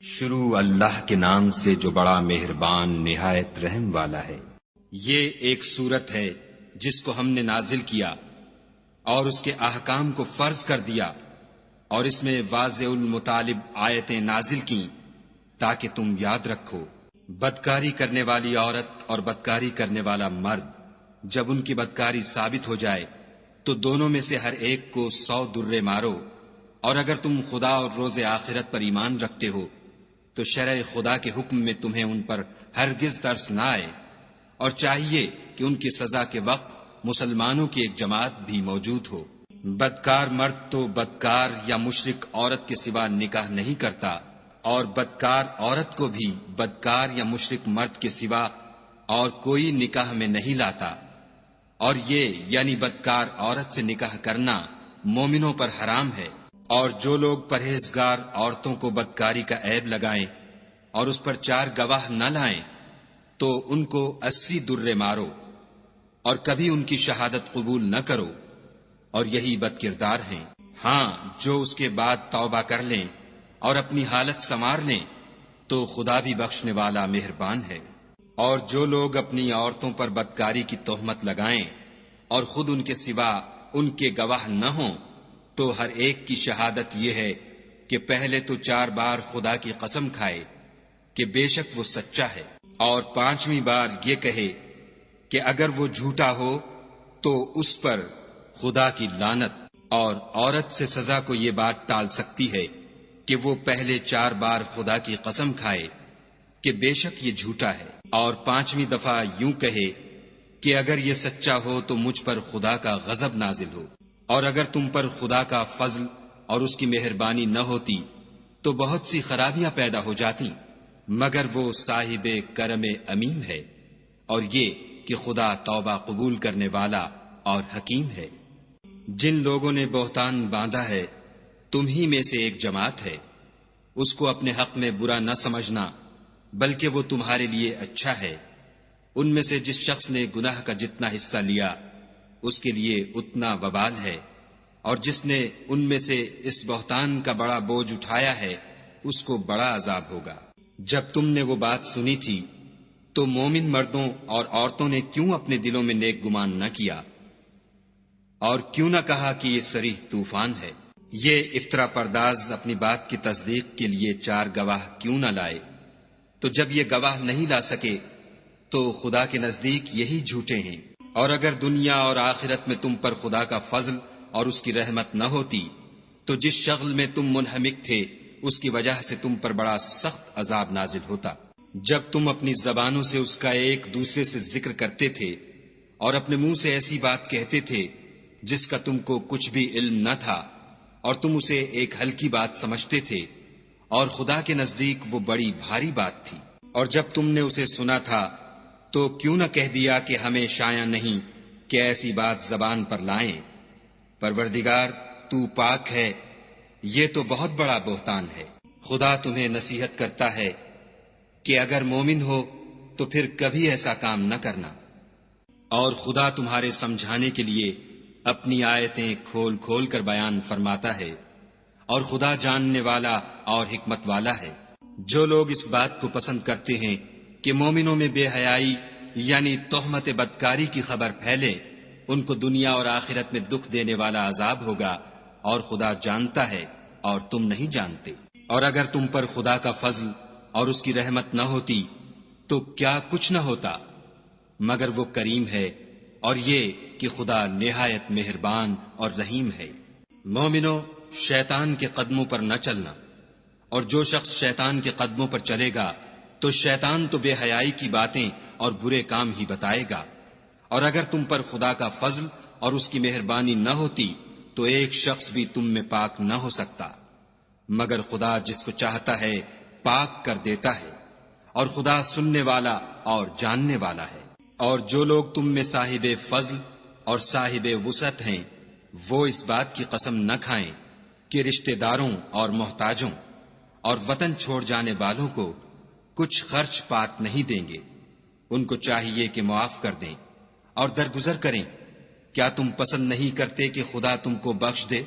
شروع اللہ کے نام سے جو بڑا مہربان نہایت رحم والا ہے۔ یہ ایک سورت ہے جس کو ہم نے نازل کیا اور اس کے احکام کو فرض کر دیا، اور اس میں واضح المطالب آیتیں نازل کیں تاکہ تم یاد رکھو۔ بدکاری کرنے والی عورت اور بدکاری کرنے والا مرد جب ان کی بدکاری ثابت ہو جائے تو دونوں میں سے ہر ایک کو 100 درے مارو، اور اگر تم خدا اور روز آخرت پر ایمان رکھتے ہو تو شرع خدا کے حکم میں تمہیں ان پر ہرگز ترس نہ آئے، اور چاہیے کہ ان کی سزا کے وقت مسلمانوں کی ایک جماعت بھی موجود ہو۔ بدکار مرد تو بدکار یا مشرک عورت کے سوا نکاح نہیں کرتا، اور بدکار عورت کو بھی بدکار یا مشرک مرد کے سوا اور کوئی نکاح میں نہیں لاتا، اور یہ یعنی بدکار عورت سے نکاح کرنا مومنوں پر حرام ہے۔ اور جو لوگ پرہیزگار عورتوں کو بدکاری کا عیب لگائیں اور اس پر 4 گواہ نہ لائیں تو ان کو 80 درے مارو، اور کبھی ان کی شہادت قبول نہ کرو، اور یہی بد کردار ہیں۔ ہاں، جو اس کے بعد توبہ کر لیں اور اپنی حالت سنوار لیں تو خدا بھی بخشنے والا مہربان ہے۔ اور جو لوگ اپنی عورتوں پر بدکاری کی تہمت لگائیں اور خود ان کے سوا ان کے گواہ نہ ہوں تو ہر ایک کی شہادت یہ ہے کہ پہلے تو 4 بار خدا کی قسم کھائے کہ بے شک وہ سچا ہے، اور 5ویں بار یہ کہے کہ اگر وہ جھوٹا ہو تو اس پر خدا کی لعنت۔ اور عورت سے سزا کو یہ بات ٹال سکتی ہے کہ وہ پہلے 4 بار خدا کی قسم کھائے کہ بے شک یہ جھوٹا ہے، اور 5ویں دفعہ یوں کہے کہ اگر یہ سچا ہو تو مجھ پر خدا کا غضب نازل ہو۔ اور اگر تم پر خدا کا فضل اور اس کی مہربانی نہ ہوتی تو بہت سی خرابیاں پیدا ہو جاتی، مگر وہ صاحب کرم امیم ہے، اور یہ کہ خدا توبہ قبول کرنے والا اور حکیم ہے۔ جن لوگوں نے بہتان باندھا ہے تم ہی میں سے ایک جماعت ہے، اس کو اپنے حق میں برا نہ سمجھنا بلکہ وہ تمہارے لیے اچھا ہے۔ ان میں سے جس شخص نے گناہ کا جتنا حصہ لیا اس کے لیے اتنا وبال ہے، اور جس نے ان میں سے اس بہتان کا بڑا بوجھ اٹھایا ہے اس کو بڑا عذاب ہوگا۔ جب تم نے وہ بات سنی تھی تو مومن مردوں اور عورتوں نے کیوں اپنے دلوں میں نیک گمان نہ کیا، اور کیوں نہ کہا کہ یہ صریح طوفان ہے؟ یہ افطرا پرداز اپنی بات کی تصدیق کے لیے 4 گواہ کیوں نہ لائے؟ تو جب یہ گواہ نہیں لا سکے تو خدا کے نزدیک یہی جھوٹے ہیں۔ اور اگر دنیا اور آخرت میں تم پر خدا کا فضل اور اس کی رحمت نہ ہوتی تو جس شغل میں تم منہمک تھے اس کی وجہ سے تم پر بڑا سخت عذاب نازل ہوتا۔ جب تم اپنی زبانوں سے اس کا ایک دوسرے سے ذکر کرتے تھے اور اپنے منہ سے ایسی بات کہتے تھے جس کا تم کو کچھ بھی علم نہ تھا، اور تم اسے ایک ہلکی بات سمجھتے تھے، اور خدا کے نزدیک وہ بڑی بھاری بات تھی۔ اور جب تم نے اسے سنا تھا تو کیوں نہ کہہ دیا کہ ہمیں شایع نہیں کہ ایسی بات زبان پر لائیں؟ پروردگار تو پاک ہے، یہ تو بہت بڑا بہتان ہے۔ خدا تمہیں نصیحت کرتا ہے کہ اگر مومن ہو تو پھر کبھی ایسا کام نہ کرنا، اور خدا تمہارے سمجھانے کے لیے اپنی آیتیں کھول کھول کر بیان فرماتا ہے، اور خدا جاننے والا اور حکمت والا ہے۔ جو لوگ اس بات کو پسند کرتے ہیں کہ مومنوں میں بے حیائی یعنی تہمت بدکاری کی خبر پھیلے، ان کو دنیا اور آخرت میں دکھ دینے والا عذاب ہوگا، اور خدا جانتا ہے اور تم نہیں جانتے۔ اور اگر تم پر خدا کا فضل اور اس کی رحمت نہ ہوتی تو کیا کچھ نہ ہوتا، مگر وہ کریم ہے، اور یہ کہ خدا نہایت مہربان اور رحیم ہے۔ مومنو، شیطان کے قدموں پر نہ چلنا، اور جو شخص شیطان کے قدموں پر چلے گا تو شیطان تو بے حیائی کی باتیں اور برے کام ہی بتائے گا۔ اور اگر تم پر خدا کا فضل اور اس کی مہربانی نہ ہوتی تو ایک شخص بھی تم میں پاک نہ ہو سکتا، مگر خدا جس کو چاہتا ہے پاک کر دیتا ہے، اور خدا سننے والا اور جاننے والا ہے۔ اور جو لوگ تم میں صاحب فضل اور صاحب وسعت ہیں وہ اس بات کی قسم نہ کھائیں کہ رشتہ داروں اور محتاجوں اور وطن چھوڑ جانے والوں کو کچھ خرچ پات نہیں دیں گے۔ ان کو چاہیے کہ معاف کر دیں اور درگزر کریں۔ کیا تم پسند نہیں کرتے کہ خدا تم کو بخش دے؟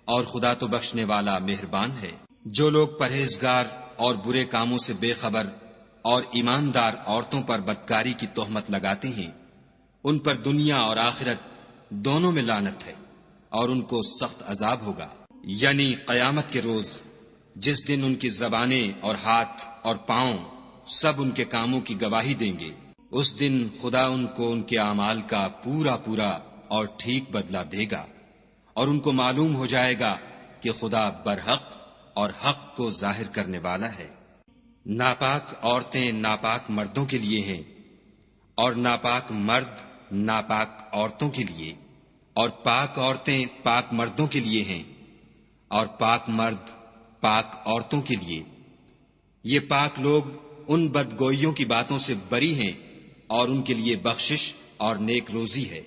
اور خدا تو بخشنے والا مہربان ہے۔ جو لوگ پرہیزگار اور برے کاموں سے بے خبر اور ایماندار عورتوں پر بدکاری کی تہمت لگاتے ہیں، ان پر دنیا اور آخرت دونوں میں لعنت ہے اور ان کو سخت عذاب ہوگا، یعنی قیامت کے روز جس دن ان کی زبانیں اور ہاتھ اور پاؤں سب ان کے کاموں کی گواہی دیں گے۔ اس دن خدا ان کو ان کے اعمال کا پورا پورا اور ٹھیک بدلہ دے گا، اور ان کو معلوم ہو جائے گا کہ خدا برحق اور حق کو ظاہر کرنے والا ہے۔ ناپاک عورتیں ناپاک مردوں کے لیے ہیں، اور ناپاک مرد ناپاک عورتوں کے لیے، اور پاک عورتیں پاک مردوں کے لیے ہیں، اور پاک مرد پاک عورتوں کے لیے۔ یہ پاک لوگ ان بدگوئیوں کی باتوں سے بری ہیں، اور ان کے لیے بخشش اور نیک روزی ہے۔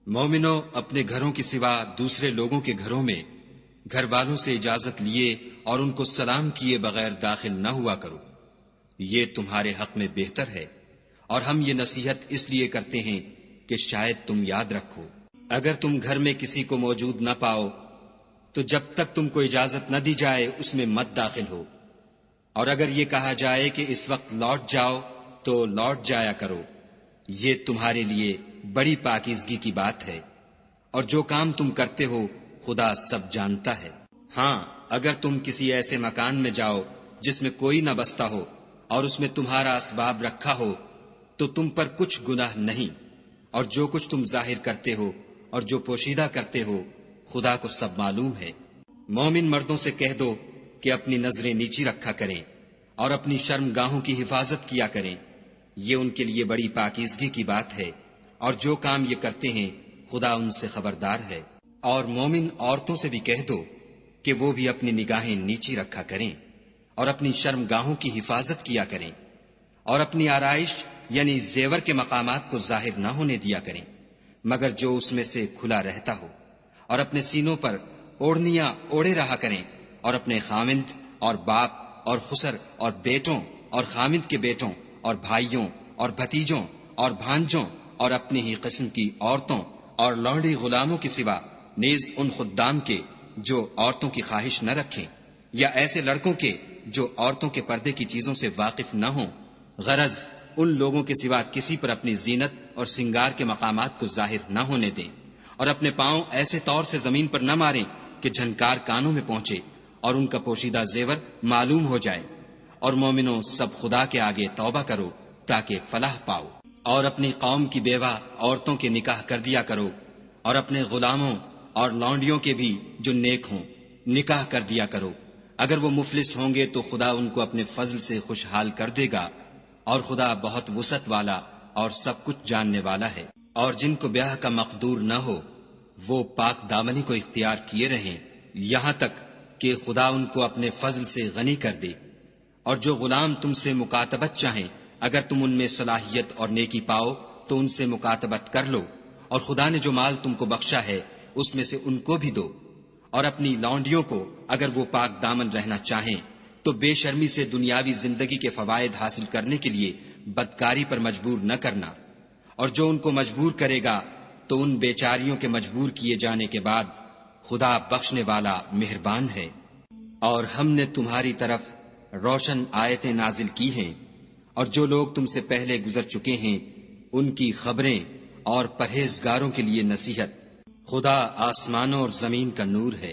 مومنو، اپنے گھروں کے سوا دوسرے لوگوں کے گھروں میں گھر والوں سے اجازت لیے اور ان کو سلام کیے بغیر داخل نہ ہوا کرو، یہ تمہارے حق میں بہتر ہے، اور ہم یہ نصیحت اس لیے کرتے ہیں کہ شاید تم یاد رکھو۔ اگر تم گھر میں کسی کو موجود نہ پاؤ تو جب تک تم کو اجازت نہ دی جائے اس میں مت داخل ہو، اور اگر یہ کہا جائے کہ اس وقت لوٹ جاؤ تو لوٹ جایا کرو، یہ تمہارے لیے بڑی پاکیزگی کی بات ہے، اور جو کام تم کرتے ہو خدا سب جانتا ہے۔ ہاں، اگر تم کسی ایسے مکان میں جاؤ جس میں کوئی نہ بستا ہو اور اس میں تمہارا اسباب رکھا ہو تو تم پر کچھ گناہ نہیں، اور جو کچھ تم ظاہر کرتے ہو اور جو پوشیدہ کرتے ہو خدا کو سب معلوم ہے۔ مومن مردوں سے کہہ دو کہ اپنی نظریں نیچی رکھا کریں اور اپنی شرم گاہوں کی حفاظت کیا کریں، یہ ان کے لیے بڑی پاکیزگی کی بات ہے، اور جو کام یہ کرتے ہیں خدا ان سے خبردار ہے۔ اور مومن عورتوں سے بھی کہہ دو کہ وہ بھی اپنی نگاہیں نیچی رکھا کریں اور اپنی شرم گاہوں کی حفاظت کیا کریں، اور اپنی آرائش یعنی زیور کے مقامات کو ظاہر نہ ہونے دیا کریں مگر جو اس میں سے کھلا رہتا ہو، اور اپنے سینوں پر اوڑھنیاں اوڑھے رہا کریں، اور اپنے خامند اور باپ اور خسر اور بیٹوں اور خامند کے بیٹوں اور بھائیوں اور بھتیجوں اور بھانجوں اور اپنی ہی قسم کی عورتوں اور لونڈی غلاموں کے سوا نیز ان خدام کے جو عورتوں کی خواہش نہ رکھیں، یا ایسے لڑکوں کے جو عورتوں کے پردے کی چیزوں سے واقف نہ ہوں، غرض ان لوگوں کے سوا کسی پر اپنی زینت اور سنگار کے مقامات کو ظاہر نہ ہونے دیں، اور اپنے پاؤں ایسے طور سے زمین پر نہ ماریں کہ جھنکار کانوں میں پہنچے اور ان کا پوشیدہ زیور معلوم ہو جائے۔ اور مومنوں، سب خدا کے آگے توبہ کرو تاکہ فلاح پاؤ، اور اپنی قوم کی بیوہ عورتوں کے نکاح کر دیا کرو، اور اپنے غلاموں اور لونڈیوں کے بھی جو نیک ہوں نکاح کر دیا کرو۔ اگر وہ مفلس ہوں گے تو خدا ان کو اپنے فضل سے خوشحال کر دے گا، اور خدا بہت وسعت والا اور سب کچھ جاننے والا ہے۔ اور جن کو بیاہ کا مقدور نہ ہو وہ پاک دامنی کو اختیار کیے رہیں یہاں تک کہ خدا ان کو اپنے فضل سے غنی کر دے۔ اور جو غلام تم سے مکاتبت چاہیں، اگر تم ان میں صلاحیت اور نیکی پاؤ تو ان سے مکاتبت کر لو، اور خدا نے جو مال تم کو بخشا ہے اس میں سے ان کو بھی دو۔ اور اپنی لونڈیوں کو اگر وہ پاک دامن رہنا چاہیں تو بے شرمی سے دنیاوی زندگی کے فوائد حاصل کرنے کے لیے بدکاری پر مجبور نہ کرنا، اور جو ان کو مجبور کرے گا تو ان بیچاریوں کے مجبور کیے جانے کے بعد خدا بخشنے والا مہربان ہے۔ اور ہم نے تمہاری طرف روشن آیتیں نازل کی ہیں، اور جو لوگ تم سے پہلے گزر چکے ہیں ان کی خبریں اور پرہیزگاروں کے لیے نصیحت۔ خدا آسمانوں اور زمین کا نور ہے،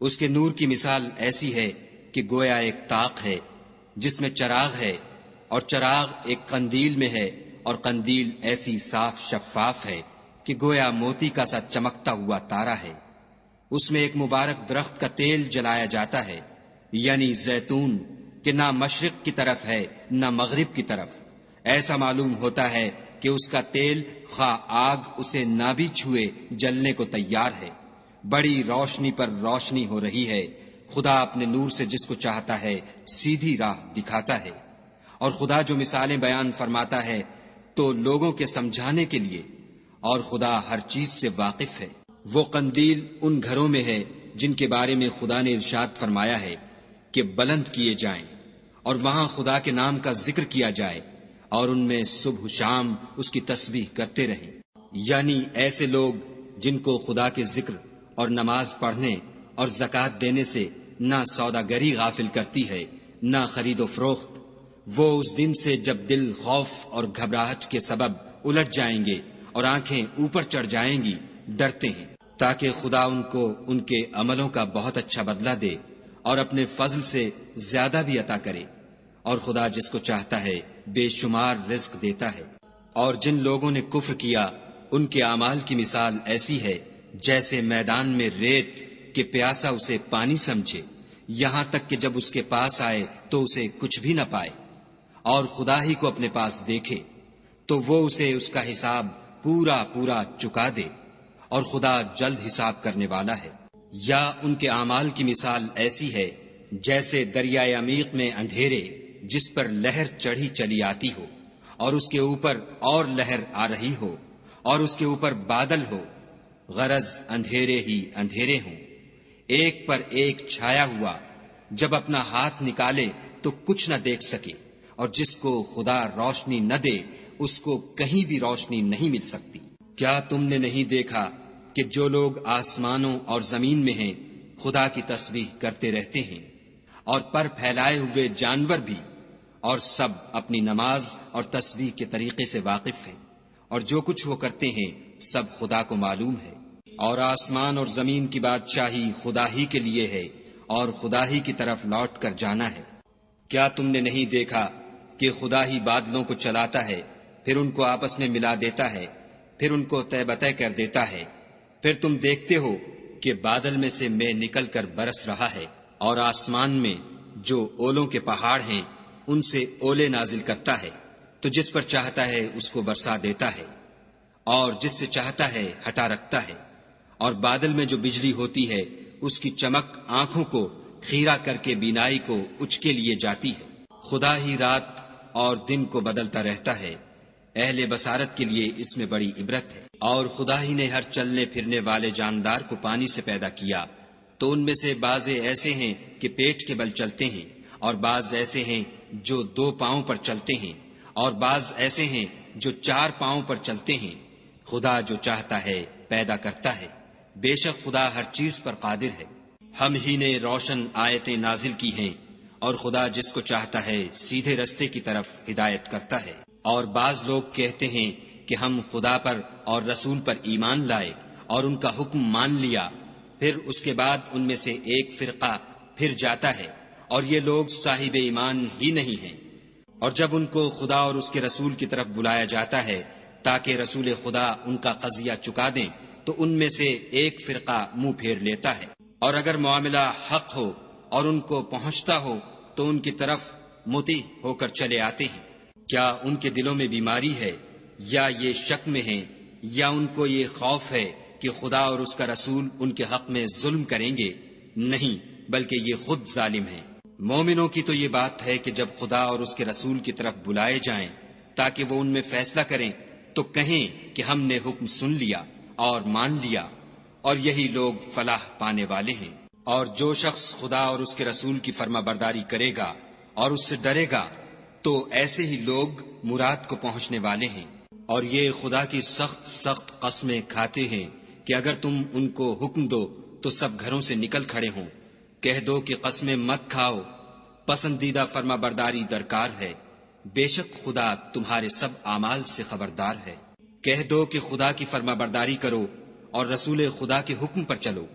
اس کے نور کی مثال ایسی ہے کہ گویا ایک طاق ہے جس میں چراغ ہے، اور چراغ ایک قندیل میں ہے، اور قندیل ایسی صاف شفاف ہے کہ گویا موتی کا سا چمکتا ہوا تارا ہے۔ اس میں ایک مبارک درخت کا تیل جلایا جاتا ہے، یعنی زیتون، کہ نہ مشرق کی طرف ہے نہ مغرب کی طرف۔ ایسا معلوم ہوتا ہے کہ اس کا تیل خواہ آگ اسے نہ بھی چھوئے جلنے کو تیار ہے۔ بڑی روشنی پر روشنی ہو رہی ہے، خدا اپنے نور سے جس کو چاہتا ہے سیدھی راہ دکھاتا ہے۔ اور خدا جو مثالیں بیان فرماتا ہے تو لوگوں کے سمجھانے کے لیے، اور خدا ہر چیز سے واقف ہے۔ وہ قندیل ان گھروں میں ہے جن کے بارے میں خدا نے ارشاد فرمایا ہے کہ بلند کیے جائیں اور وہاں خدا کے نام کا ذکر کیا جائے، اور ان میں صبح شام اس کی تسبیح کرتے رہیں، یعنی ایسے لوگ جن کو خدا کے ذکر اور نماز پڑھنے اور زکوٰۃ دینے سے نہ سوداگری غافل کرتی ہے نہ خرید و فروخت۔ وہ اس دن سے جب دل خوف اور گھبراہٹ کے سبب الٹ جائیں گے اور آنکھیں اوپر چڑھ جائیں گی ڈرتے ہیں، تاکہ خدا ان کو ان کے عملوں کا بہت اچھا بدلہ دے اور اپنے فضل سے زیادہ بھی عطا کرے، اور خدا جس کو چاہتا ہے بے شمار رزق دیتا ہے۔ اور جن لوگوں نے کفر کیا ان کے اعمال کی مثال ایسی ہے جیسے میدان میں ریت کہ پیاسا اسے پانی سمجھے، یہاں تک کہ جب اس کے پاس آئے تو اسے کچھ بھی نہ پائے، اور خدا ہی کو اپنے پاس دیکھے تو وہ اسے اس کا حساب پورا پورا چکا دے، اور خدا جلد حساب کرنے والا ہے۔ یا ان کے اعمال کی مثال ایسی ہے جیسے دریائے عمیق میں اندھیرے جس پر لہر چڑھی چلی آتی ہو، اور اس کے اوپر اور لہر آ رہی ہو، اور اس کے اوپر بادل ہو، غرض اندھیرے ہی اندھیرے ہوں، ایک پر ایک چھایا ہوا، جب اپنا ہاتھ نکالے تو کچھ نہ دیکھ سکے، اور جس کو خدا روشنی نہ دے اس کو کہیں بھی روشنی نہیں مل سکتی۔ کیا تم نے نہیں دیکھا کہ جو لوگ آسمانوں اور زمین میں ہیں خدا کی تسبیح کرتے رہتے ہیں، اور پر پھیلائے ہوئے جانور بھی، اور سب اپنی نماز اور تسبیح کے طریقے سے واقف ہیں، اور جو کچھ وہ کرتے ہیں سب خدا کو معلوم ہے، اور آسمان اور زمین کی بادشاہی خدا ہی کے لیے ہے، اور خدا ہی کی طرف لوٹ کر جانا ہے۔ کیا تم نے نہیں دیکھا کہ خدا ہی بادلوں کو چلاتا ہے، پھر ان کو آپس میں ملا دیتا ہے، پھر ان کو تہ بتہ کر دیتا ہے، پھر تم دیکھتے ہو کہ بادل میں سے مے نکل کر برس رہا ہے، اور آسمان میں جو اولوں کے پہاڑ ہیں ان سے اولے نازل کرتا ہے، تو جس پر چاہتا ہے اس کو برسا دیتا ہے، اور جس سے چاہتا ہے ہٹا رکھتا ہے، اور بادل میں جو بجلی ہوتی ہے اس کی چمک آنکھوں کو خیرہ کر کے بینائی کو اچکے لیے جاتی ہے۔ خدا ہی رات اور دن کو بدلتا رہتا ہے، اہل بصارت کے لیے اس میں بڑی عبرت ہے۔ اور خدا ہی نے ہر چلنے پھرنے والے جاندار کو پانی سے پیدا کیا، تو ان میں سے بعض ایسے ہیں کہ پیٹ کے بل چلتے ہیں، اور بعض ایسے ہیں جو 2 پاؤں پر چلتے ہیں، اور بعض ایسے ہیں جو 4 پاؤں پر چلتے ہیں۔ خدا جو چاہتا ہے پیدا کرتا ہے، بے شک خدا ہر چیز پر قادر ہے۔ ہم ہی نے روشن آیتیں نازل کی ہیں، اور خدا جس کو چاہتا ہے سیدھے رستے کی طرف ہدایت کرتا ہے۔ اور بعض لوگ کہتے ہیں کہ ہم خدا پر اور رسول پر ایمان لائے اور ان کا حکم مان لیا، پھر اس کے بعد ان میں سے ایک فرقہ پھر جاتا ہے، اور یہ لوگ صاحب ایمان ہی نہیں ہیں۔ اور جب ان کو خدا اور اس کے رسول کی طرف بلایا جاتا ہے تاکہ رسول خدا ان کا قضیہ چکا دیں، تو ان میں سے ایک فرقہ منہ پھیر لیتا ہے، اور اگر معاملہ حق ہو اور ان کو پہنچتا ہو تو ان کی طرف مطیع ہو کر چلے آتے ہیں۔ کیا ان کے دلوں میں بیماری ہے، یا یہ شک میں ہیں، یا ان کو یہ خوف ہے کہ خدا اور اس کا رسول ان کے حق میں ظلم کریں گے؟ نہیں، بلکہ یہ خود ظالم ہیں۔ مومنوں کی تو یہ بات ہے کہ جب خدا اور اس کے رسول کی طرف بلائے جائیں تاکہ وہ ان میں فیصلہ کریں تو کہیں کہ ہم نے حکم سن لیا اور مان لیا، اور یہی لوگ فلاح پانے والے ہیں۔ اور جو شخص خدا اور اس کے رسول کی فرما برداری کرے گا اور اس سے ڈرے گا تو ایسے ہی لوگ مراد کو پہنچنے والے ہیں۔ اور یہ خدا کی سخت سخت قسمیں کھاتے ہیں کہ اگر تم ان کو حکم دو تو سب گھروں سے نکل کھڑے ہوں۔ کہہ دو کہ قسمیں مت کھاؤ، پسندیدہ فرما برداری درکار ہے، بے شک خدا تمہارے سب اعمال سے خبردار ہے۔ کہہ دو کہ خدا کی فرما برداری کرو اور رسول خدا کے حکم پر چلو۔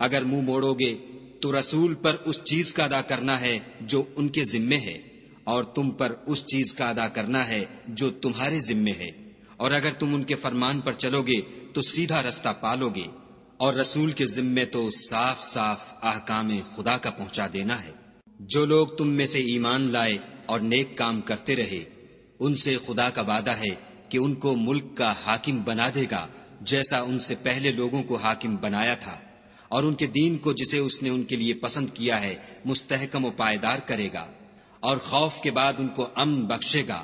اگر منہ موڑو گے تو رسول پر اس چیز کا ادا کرنا ہے جو ان کے ذمے ہے، اور تم پر اس چیز کا ادا کرنا ہے جو تمہارے ذمے ہے، اور اگر تم ان کے فرمان پر چلو گے تو سیدھا رستہ پالو گے، اور رسول کے ذمے تو صاف صاف احکام خدا کا پہنچا دینا ہے۔ جو لوگ تم میں سے ایمان لائے اور نیک کام کرتے رہے ان سے خدا کا وعدہ ہے کہ ان کو ملک کا حاکم بنا دے گا جیسا ان سے پہلے لوگوں کو حاکم بنایا تھا، اور ان کے دین کو جسے اس نے ان کے لیے پسند کیا ہے مستحکم و پائیدار کرے گا، اور خوف کے بعد ان کو امن بخشے گا۔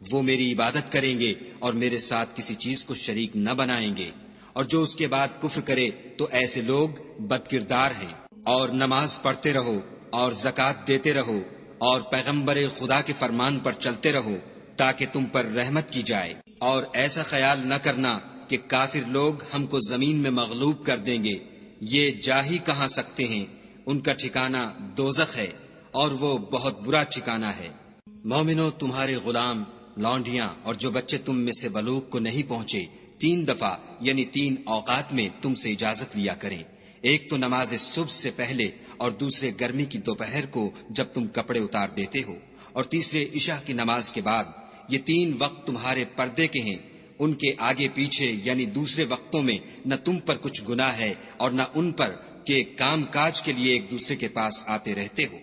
وہ میری عبادت کریں گے اور میرے ساتھ کسی چیز کو شریک نہ بنائیں گے، اور جو اس کے بعد کفر کرے تو ایسے لوگ بدکردار ہیں۔ اور نماز پڑھتے رہو اور زکوٰۃ دیتے رہو اور پیغمبر خدا کے فرمان پر چلتے رہو تاکہ تم پر رحمت کی جائے، اور ایسا خیال نہ کرنا کہ کافر لوگ ہم کو زمین میں مغلوب کر دیں گے، یہ جا ہی کہاں سکتے ہیں، ان کا ٹھکانہ دوزخ ہے، اور وہ بہت برا ٹھکانہ ہے۔ مومنو، تمہارے غلام، لونڈیاں اور جو بچے تم میں سے بلوغ کو نہیں پہنچے 3 دفعہ یعنی 3 اوقات میں تم سے اجازت لیا کریں، ایک تو نماز صبح سے پہلے اور دوسرے گرمی کی دوپہر کو جب تم کپڑے اتار دیتے ہو، اور تیسرے عشاء کی نماز کے بعد۔ یہ 3 وقت تمہارے پردے کے ہیں، ان کے آگے پیچھے یعنی دوسرے وقتوں میں نہ تم پر کچھ گناہ ہے اور نہ ان پر کہ کام کاج کے لیے ایک دوسرے کے پاس آتے رہتے ہو۔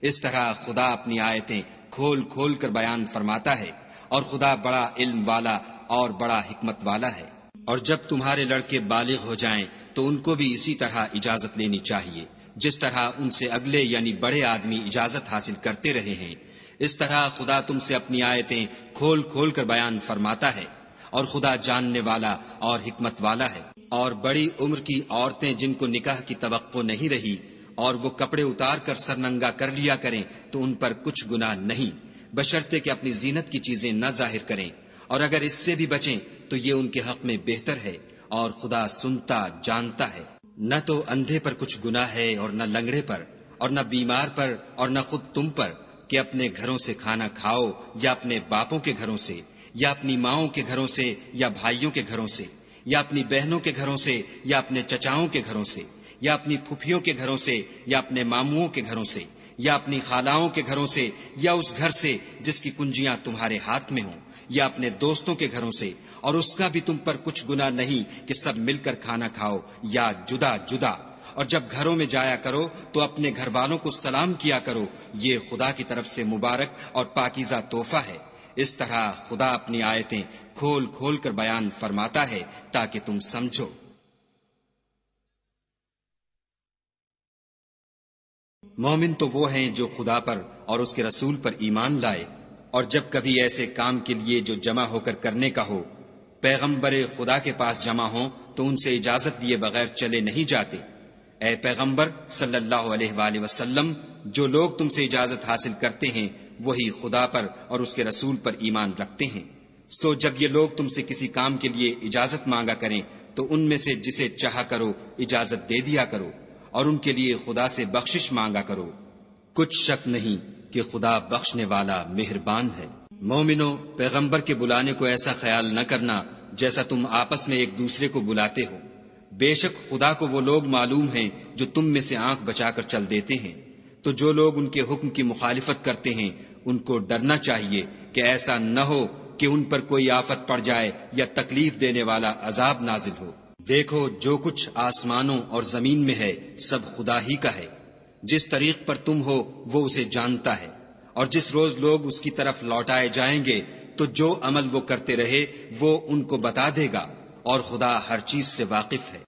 اس طرح خدا اپنی آیتیں کھول کھول کر بیان فرماتا ہے، اور خدا بڑا علم والا اور بڑا حکمت والا ہے۔ اور جب تمہارے لڑکے بالغ ہو جائیں تو ان کو بھی اسی طرح اجازت لینی چاہیے، جس طرح ان سے اگلے یعنی بڑے آدمی اجازت حاصل کرتے رہے ہیں۔ اس طرح خدا تم سے اپنی آیتیں کھول کھول کر بیان فرماتا ہے، اور خدا جاننے والا اور حکمت والا ہے۔ اور بڑی عمر کی عورتیں جن کو نکاح کی توقع نہیں رہی اور وہ کپڑے اتار کر سرننگا کر لیا کریں تو ان پر کچھ گناہ نہیں، بشرطے کہ اپنی زینت کی چیزیں نہ ظاہر کریں، اور اگر اس سے بھی بچیں تو یہ ان کے حق میں بہتر ہے، اور خدا سنتا جانتا ہے۔ نہ تو اندھے پر کچھ گناہ ہے اور نہ لنگڑے پر اور نہ بیمار پر اور نہ خود تم پر کہ اپنے گھروں سے کھانا کھاؤ یا اپنے باپوں کے گھروں سے یا اپنی ماؤں کے گھروں سے یا بھائیوں کے گھروں سے یا اپنی بہنوں کے گھروں سے یا اپنے چچاؤں کے گھروں سے یا اپنی پھپھیوں کے گھروں سے یا اپنے ماموں کے گھروں سے یا اپنی خالاؤں کے گھروں سے یا اس گھر سے جس کی کنجیاں تمہارے ہاتھ میں ہوں یا اپنے دوستوں کے گھروں سے، اور اس کا بھی تم پر کچھ گناہ نہیں کہ سب مل کر کھانا کھاؤ یا جدا جدا۔ اور جب گھروں میں جایا کرو تو اپنے گھر والوں کو سلام کیا کرو، یہ خدا کی طرف سے مبارک اور پاکیزہ تحفہ ہے۔ اس طرح خدا اپنی آیتیں کھول کھول کر بیان فرماتا ہے تاکہ تم سمجھو۔ مومن تو وہ ہیں جو خدا پر اور اس کے رسول پر ایمان لائے، اور جب کبھی ایسے کام کے لیے جو جمع ہو کر کرنے کا ہو پیغمبر خدا کے پاس جمع ہوں تو ان سے اجازت لیے بغیر چلے نہیں جاتے۔ اے پیغمبر صلی اللہ علیہ وآلہ وسلم، جو لوگ تم سے اجازت حاصل کرتے ہیں وہی خدا پر اور اس کے رسول پر ایمان رکھتے ہیں۔ سو جب یہ لوگ تم سے کسی کام کے لیے اجازت مانگا کریں تو ان میں سے جسے چاہا کرو اجازت دے دیا کرو، اور ان کے لیے خدا سے بخشش مانگا کرو، کچھ شک نہیں کہ خدا بخشنے والا مہربان ہے۔ مومنو، پیغمبر کے بلانے کو ایسا خیال نہ کرنا جیسا تم آپس میں ایک دوسرے کو بلاتے ہو، بے شک خدا کو وہ لوگ معلوم ہیں جو تم میں سے آنکھ بچا کر چل دیتے ہیں۔ تو جو لوگ ان کے حکم کی مخالفت کرتے ہیں ان کو ڈرنا چاہیے کہ ایسا نہ ہو کہ ان پر کوئی آفت پڑ جائے یا تکلیف دینے والا عذاب نازل ہو۔ دیکھو، جو کچھ آسمانوں اور زمین میں ہے سب خدا ہی کا ہے، جس طریق پر تم ہو وہ اسے جانتا ہے، اور جس روز لوگ اس کی طرف لوٹائے جائیں گے تو جو عمل وہ کرتے رہے وہ ان کو بتا دے گا، اور خدا ہر چیز سے واقف ہے۔